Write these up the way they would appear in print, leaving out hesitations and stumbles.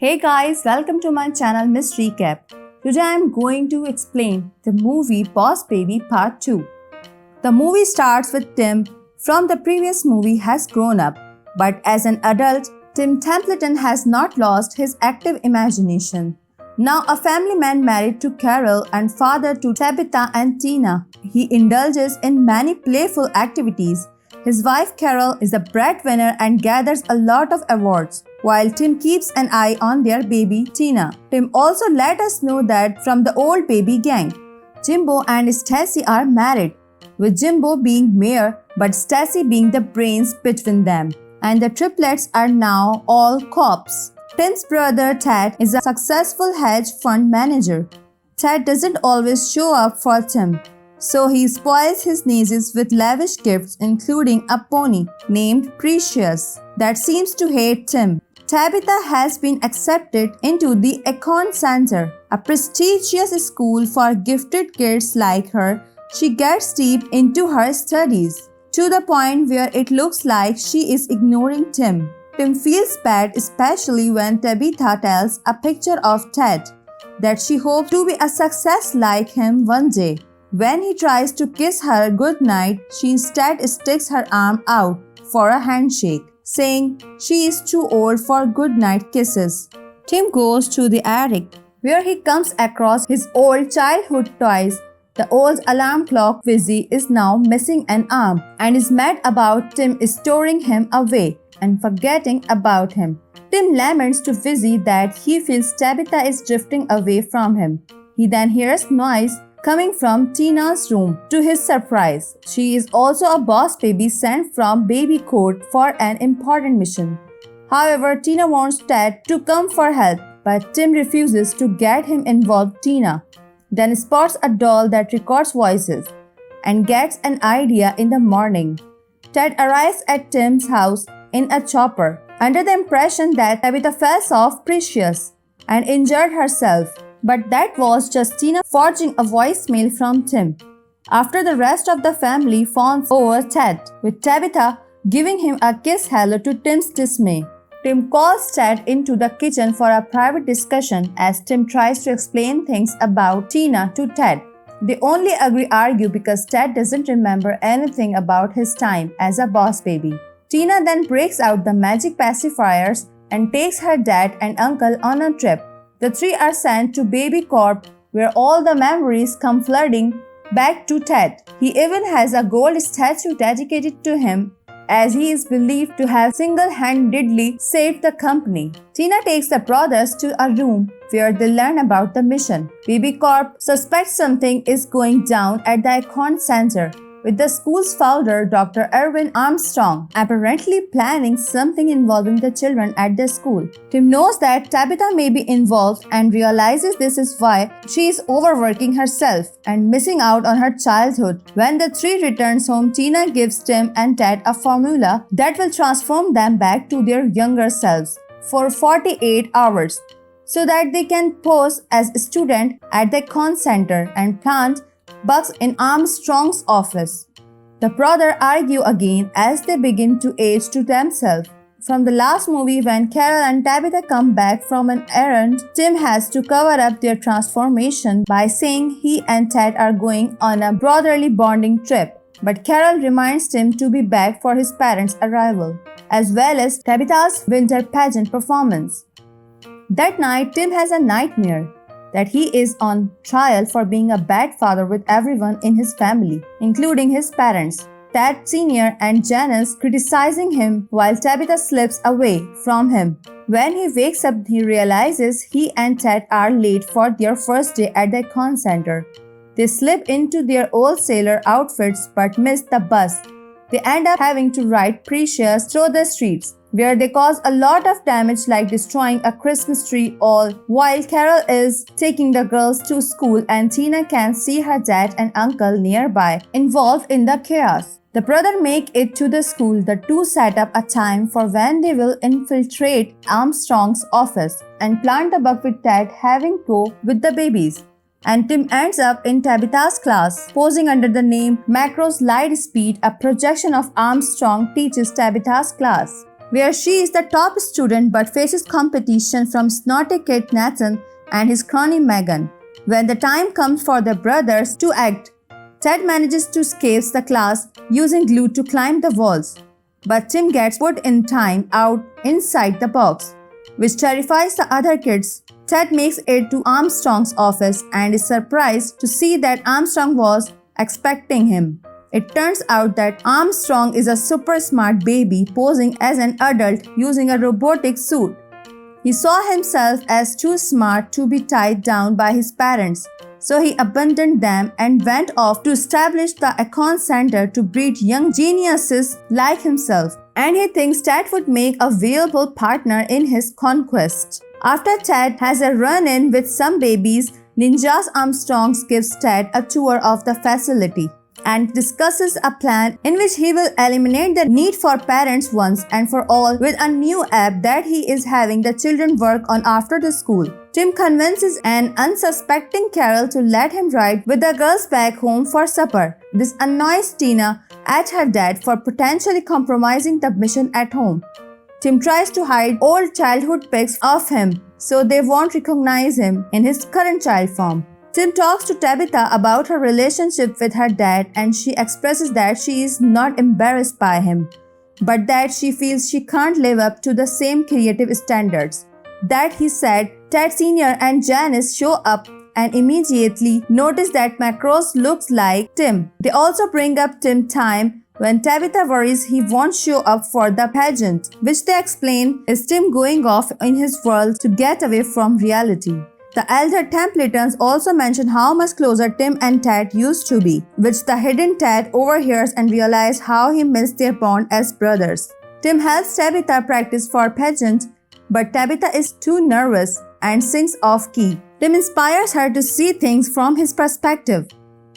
Hey guys, welcome to my channel Miss Recap. Today I am going to explain the movie Boss Baby Part 2. The movie starts with Tim from the previous movie has grown up, but as an adult, Tim Templeton has not lost his active imagination. Now a family man married to Carol and father to Tabitha and Tina, he indulges in many playful activities. His wife Carol is a breadwinner and gathers a lot of awards, while Tim keeps an eye on their baby Tina. Tim also let us know that from the old baby gang, Jimbo and Stacy are married, with Jimbo being mayor but Stacy being the brains between them. And the triplets are now all cops. Tim's brother Ted is a successful hedge fund manager. Ted doesn't always show up for Tim, so he spoils his nieces with lavish gifts including a pony named Precious that seems to hate Tim. Tabitha has been accepted into the Econ Center, a prestigious school for gifted kids like her. She gets deep into her studies, to the point where it looks like she is ignoring Tim. Tim feels bad, especially when Tabitha tells a picture of Ted that she hopes to be a success like him one day. When he tries to kiss her goodnight, she instead sticks her arm out for a handshake, saying she is too old for goodnight kisses. Tim goes to the attic, where he comes across his old childhood toys. The old alarm clock Vizzy is now missing an arm and is mad about Tim storing him away and forgetting about him. Tim laments to Vizzy that he feels Tabitha is drifting away from him. He then hears noise coming from Tina's room. To his surprise, she is also a boss baby sent from baby court for an important mission. However, Tina wants Ted to come for help, but Tim refuses to get him involved. Tina then spots a doll that records voices and gets an idea in the morning. Ted arrives at Tim's house in a chopper, under the impression that Tabitha fell off Precious and injured herself. But that was just Tina forging a voicemail from Tim. After the rest of the family fawns over Ted, with Tabitha giving him a kiss hello to Tim's dismay. Tim calls Ted into the kitchen for a private discussion as Tim tries to explain things about Tina to Ted. They only argue because Ted doesn't remember anything about his time as a boss baby. Tina then breaks out the magic pacifiers and takes her dad and uncle on a trip. The three are sent to Baby Corp, where all the memories come flooding back to Ted. He even has a gold statue dedicated to him, as he is believed to have single-handedly saved the company. Tina takes the brothers to a room where they learn about the mission. Baby Corp suspects something is going down at the Econ Center, with the school's founder, Dr. Erwin Armstrong, apparently planning something involving the children at the school. Tim knows that Tabitha may be involved and realizes this is why she is overworking herself and missing out on her childhood. When the three returns home, Tina gives Tim and Ted a formula that will transform them back to their younger selves for 48 hours so that they can pose as a student at the Econ Center and plant bugs in Armstrong's office. The brothers argue again as they begin to age to themselves. From the last movie, when Carol and Tabitha come back from an errand, Tim has to cover up their transformation by saying he and Ted are going on a brotherly bonding trip. But Carol reminds Tim to be back for his parents' arrival, as well as Tabitha's winter pageant performance. That night, Tim has a nightmare that he is on trial for being a bad father with everyone in his family, including his parents, Ted Sr. and Janice, criticizing him while Tabitha slips away from him. When he wakes up, he realizes he and Ted are late for their first day at the Econ Center. They slip into their old sailor outfits but miss the bus. They end up having to ride Precious through the streets, where they cause a lot of damage like destroying a Christmas tree, all while Carol is taking the girls to school and Tina can see her dad and uncle nearby, involved in the chaos. The brothers make it to the school. The two set up a time for when they will infiltrate Armstrong's office and plant the bug with Ted having go with the babies. And Tim ends up in Tabitha's class, posing under the name Macro's Light Speed. A projection of Armstrong teaches Tabitha's class. where she is the top student but faces competition from snotty kid Nathan and his crony Megan. When the time comes for the brothers to act, Ted manages to escape the class using glue to climb the walls. But Tim gets put in time out inside the box, which terrifies the other kids. Ted makes it to Armstrong's office and is surprised to see that Armstrong was expecting him. It turns out that Armstrong is a super smart baby posing as an adult using a robotic suit. He saw himself as too smart to be tied down by his parents, so he abandoned them and went off to establish the Econ Center to breed young geniuses like himself. And he thinks Ted would make a valuable partner in his conquest. After Ted has a run-in with some babies, Ninjas Armstrong gives Ted a tour of the facility and discusses a plan in which he will eliminate the need for parents once and for all with a new app that he is having the children work on after the school. Tim convinces an unsuspecting Carol to let him ride with the girls back home for supper. This annoys Tina at her dad for potentially compromising the mission at home. Tim tries to hide old childhood pics of him so they won't recognize him in his current child form. Tim talks to Tabitha about her relationship with her dad and she expresses that she is not embarrassed by him, but that she feels she can't live up to the same creative standards. That he said, Ted Sr. and Janice show up and immediately notice that Macross looks like Tim. They also bring up Tim time when Tabitha worries he won't show up for the pageant, which they explain is Tim going off in his world to get away from reality. The elder Templetons also mention how much closer Tim and Ted used to be, which the hidden Ted overhears and realizes how he missed their bond as brothers. Tim helps Tabitha practice for pageant, but Tabitha is too nervous and sings off key. Tim inspires her to see things from his perspective,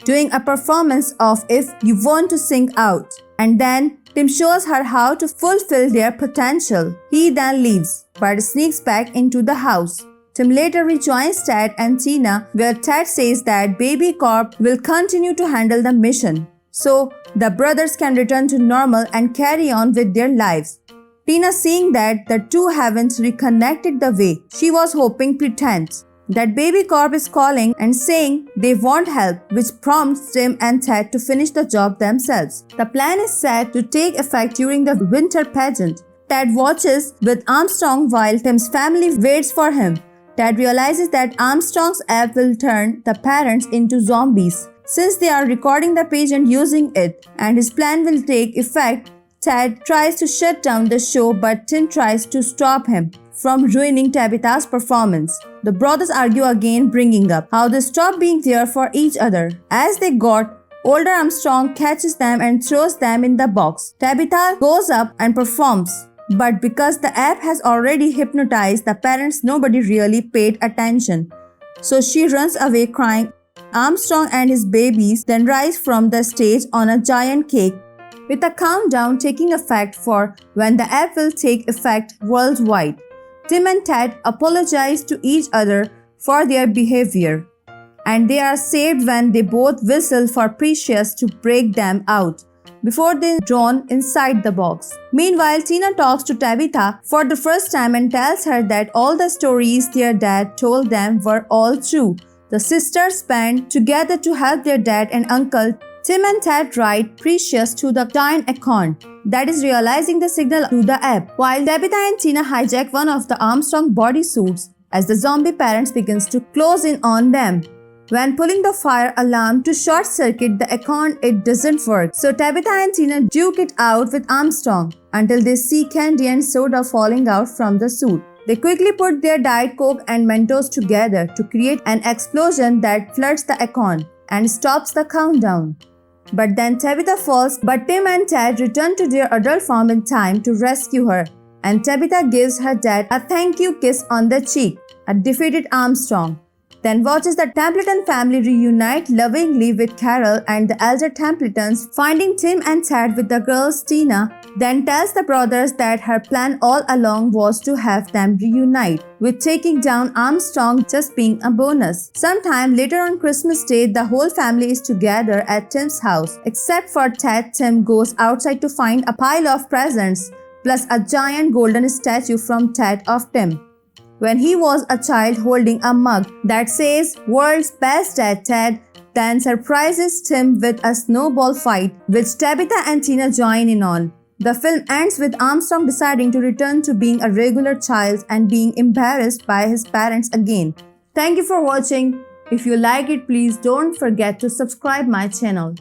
doing a performance of If You Want to Sing Out, and then Tim shows her how to fulfill their potential. He then leaves, but sneaks back into the house. Tim later rejoins Ted and Tina, where Ted says that Baby Corp will continue to handle the mission, so the brothers can return to normal and carry on with their lives. Tina, seeing that the two haven't reconnected the way she was hoping, pretends that Baby Corp is calling and saying they want help, which prompts Tim and Ted to finish the job themselves. The plan is set to take effect during the winter pageant. Ted watches with Armstrong while Tim's family waits for him. Ted realizes that Armstrong's app will turn the parents into zombies since they are recording the pageant using it, and his plan will take effect. Ted tries to shut down the show, but Tim tries to stop him from ruining Tabitha's performance. The brothers argue again, bringing up how they stopped being there for each other. As they got older, Armstrong catches them and throws them in the box. Tabitha goes up and performs, but because the app has already hypnotized the parents, nobody really paid attention. So she runs away crying. Armstrong and his babies then rise from the stage on a giant cake, with a countdown taking effect for when the app will take effect worldwide. Tim and Ted apologize to each other for their behavior, and they are saved when they both whistle for Precious to break them out before they drawn inside the box. Meanwhile, Tina talks to Tabitha for the first time and tells her that all the stories their dad told them were all true. The sisters band together to help their dad and uncle. Tim and Ted ride Precious to the giant Econ that is realizing the signal to the app, while Tabitha and Tina hijack one of the Armstrong bodysuits as the zombie parents begins to close in on them. When pulling the fire alarm to short circuit the Econ, it doesn't work, so Tabitha and Tina duke it out with Armstrong until they see candy and soda falling out from the suit. They quickly put their Diet Coke and Mentos together to create an explosion that floods the Econ and stops the countdown. But then Tabitha falls, but Tim and Ted return to their adult form in time to rescue her, and Tabitha gives her dad a thank you kiss on the cheek, a defeated Armstrong. Then watches the Templeton family reunite lovingly with Carol and the elder Templetons, finding Tim and Ted with the girls. Tina then tells the brothers that her plan all along was to have them reunite, with taking down Armstrong just being a bonus. Sometime later on Christmas Day, the whole family is together at Tim's house. Except for Ted, Tim goes outside to find a pile of presents plus a giant golden statue from Ted of Tim. When he was a child holding a mug that says "World's Best Dad Ted," then surprises Tim with a snowball fight, which Tabitha and Tina join in on. The film ends with Armstrong deciding to return to being a regular child and being embarrassed by his parents again. Thank you for watching. If you like it, please don't forget to subscribe my channel.